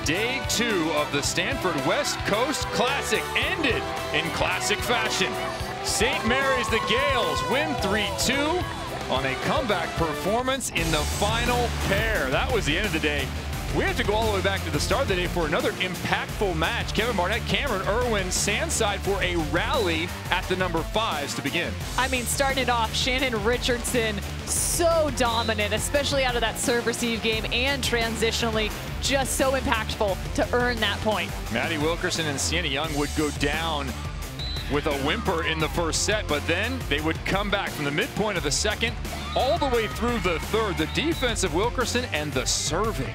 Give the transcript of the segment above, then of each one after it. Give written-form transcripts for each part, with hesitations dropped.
Day 2 of the Stanford West Coast Classic ended in classic fashion. St. Mary's the Gales win 3-2 on a comeback performance in the final pair. That was the end of the day. We have to go all the way back to the start of the day for another impactful match. Kevin Barnett, Camryn, Irwin, Sandside for a rally at the number 5s to begin. I mean, starting it off, Shannon Richardson, so dominant, especially out of that serve-receive game and transitionally, just so impactful to earn that point. Maddy Wilkerson and Sienna Young would go down with a whimper in the first set, but then they would come back from the midpoint of the second all the way through the third. The defense of Wilkerson and the serving.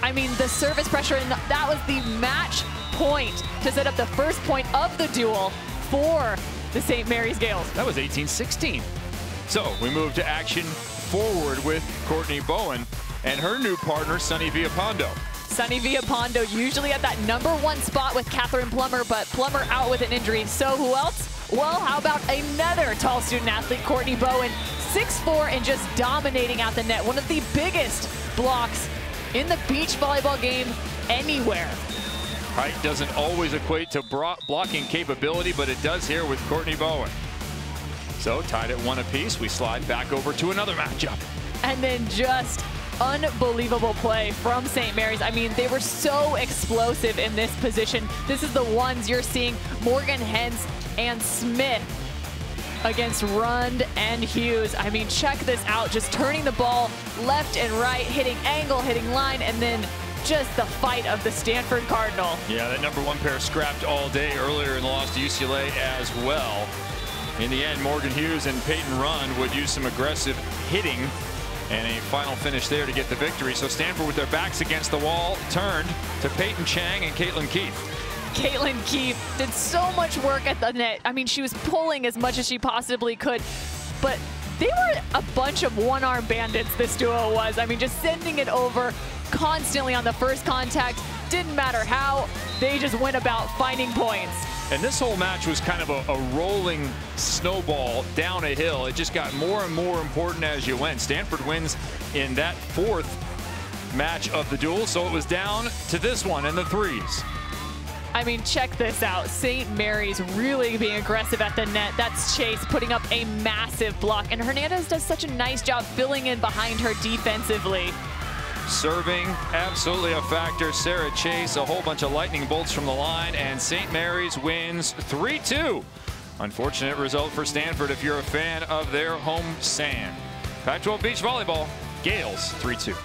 I mean, the service pressure, and that was the match point to set up the first point of the duel for the St. Mary's Gales. That was 18-16. So we move to action forward with Courtney Bowen and her new partner, Sunny Villalpando. Sunny Villalpando usually at that #1 spot with Catherine Plummer, but Plummer out with an injury. So who else? Well, how about another tall student athlete, Courtney Bowen, 6'4", and just dominating out the net. One of the biggest blocks in the beach volleyball game anywhere. Height doesn't always equate to blocking capability, but it does here with Courtney Bowen. So tied at 1 apiece, we slide back over to another matchup. And then just unbelievable play from St. Mary's. I mean, they were so explosive in this position. This is the ones you're seeing Morgan Hens and Smith against Rund and Hughes. I mean, check this out, just turning the ball left and right, hitting angle, hitting line, and then just the fight of the Stanford Cardinal. Yeah, that #1 pair scrapped all day earlier in the loss to UCLA as well. In the end, Morgan Hughes and Payton Rund would use some aggressive hitting and a final finish there to get the victory. So Stanford, with their backs against the wall, turned to Payton Chang and Caitlin Keith. Caitlin Keith did so much work at the net. I mean, she was pulling as much as she possibly could, but they were a bunch of one-arm bandits, this duo was. I mean, just sending it over constantly on the first contact. Didn't matter how, they just went about finding points. And this whole match was kind of a rolling snowball down a hill. It just got more and more important as you went. Stanford wins in that 4th match of the duel, so it was down to this one in the 3s. I mean, check this out. St. Mary's really being aggressive at the net. That's Chase putting up a massive block, and Hernandez does such a nice job filling in behind her defensively. Serving, absolutely a factor. Sarah Chase, a whole bunch of lightning bolts from the line, and St. Mary's wins 3-2. Unfortunate result for Stanford if you're a fan of their home sand. Pac-12 Beach Volleyball, Gales 3-2.